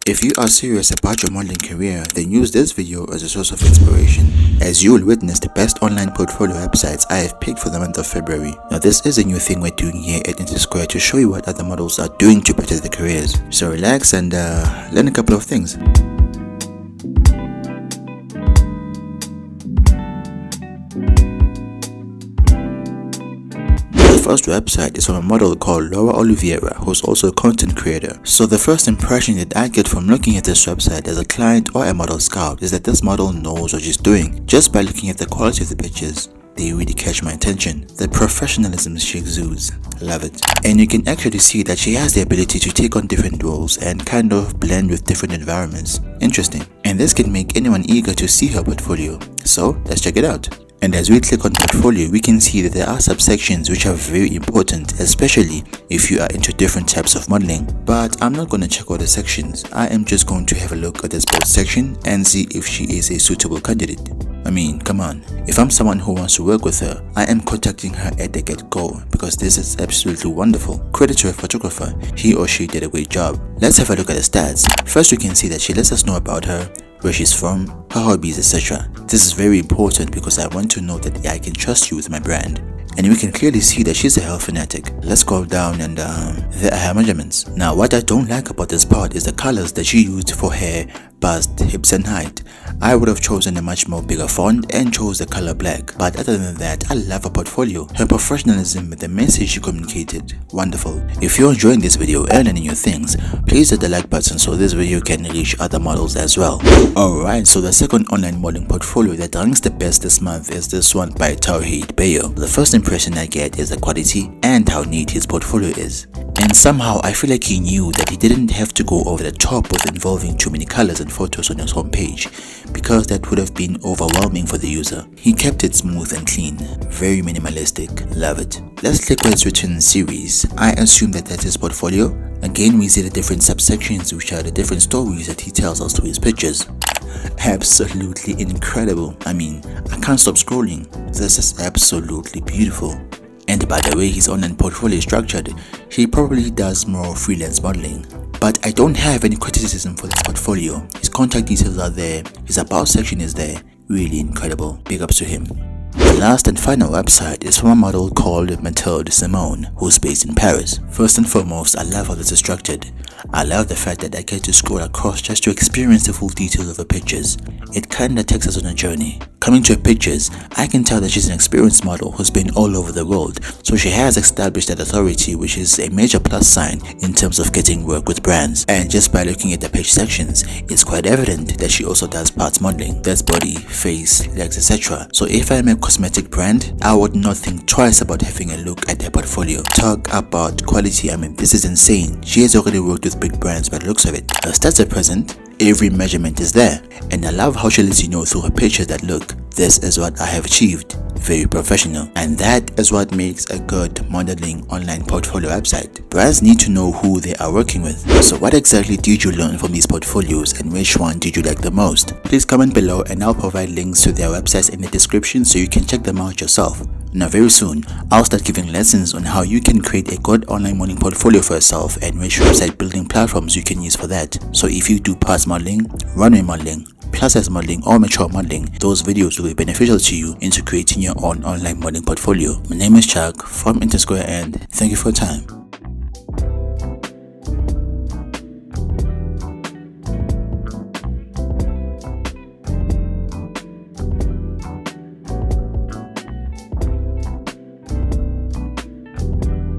If you are serious about your modeling career, then use this video as a source of inspiration, as you will witness the best online portfolio websites I have picked for the month of February. Now this is a new thing we're doing here at Square to show you what other models are doing to better their careers. So relax and learn a couple of things. The first website is from a model called Oliviera, who's also a content creator. So the first impression that I get from looking at this website as a client or a model scout is that this model knows what she's doing. Just by looking at the quality of the pictures, they really catch my attention. The professionalism she exudes, love it. And you can actually see that she has the ability to take on different roles and kind of blend with different environments. Interesting. And this can make anyone eager to see her portfolio. So let's check it out. And as we click on portfolio, we can see that there are subsections which are very important, especially if you are into different types of modeling. But I'm not going to check all the sections. I am just going to have a look at this sports section and see if she is a suitable candidate. I mean, come on. If I'm someone who wants to work with her, I am contacting her at the get-go because this is absolutely wonderful. Credit to her photographer. He or she did a great job. Let's have a look at the stats. First, we can see that she lets us know about her, where she's from, her hobbies, etc. This is very important because I want to know that I can trust you with my brand. And we can clearly see that she's a health fanatic. Let's scroll down and there are her measurements. Now what I don't like about this part is the colors that she used for hair, bust, hips and height. I would have chosen a much more bigger font and chose the color black. But other than that, I love her portfolio. Her professionalism with the message she communicated. Wonderful. If you're enjoying this video and learning new things, please hit the like button so this video can reach other models as well. Alright, so the second online modeling portfolio that ranks the best this month is this one by Taoheed Bayo. The first impression I get is the quality and how neat his portfolio is. And somehow I feel like he knew that he didn't have to go over the top with involving too many colors and photos on his homepage, because that would have been overwhelming for the user. He kept it smooth and clean, very minimalistic, love it. Let's click where it's written series. I assume that that's his portfolio. Again, we see the different subsections which are the different stories that he tells us through his pictures. Absolutely incredible. I mean, I can't stop scrolling. This is absolutely beautiful. And by the way his online portfolio is structured, he probably does more freelance modeling. But I don't have any criticism for this portfolio. His contact details are there, his about section is there. Really incredible. Big ups to him. The last and final website is from a model called Matilde Simone, who's based in Paris. First and foremost, I love how this is structured. I love the fact that I get to scroll across just to experience the full details of her pictures. It kinda takes us on a journey. Coming to her pictures, I can tell that she's an experienced model who's been all over the world, so she has established that authority, which is a major plus sign in terms of getting work with brands. And just by looking at the page sections, it's quite evident that she also does parts modeling. That's body, face, legs, etc. So if I'm a cosmetic brand, I would not think twice about having a look at her portfolio. Talk about quality, I mean, this is insane. She has already worked with big brands by the looks of it. Her stats are present, every measurement is there, and I love how she lets you know through her pictures that look, this is what I have achieved. Very professional. And that is what makes a good modeling online portfolio website. Brands need to know who they are working with. So what exactly did you learn from these portfolios and which one did you like the most? Please comment below and I'll provide links to their websites in the description so you can check them out yourself. Now very soon, I'll start giving lessons on how you can create a good online modeling portfolio for yourself and which website building platforms you can use for that. So if you do parts modeling, runway modeling, plus size modeling or mature modeling, those videos will be beneficial to you into creating your own online modeling portfolio. My name is Chuck from Square and thank you for your time.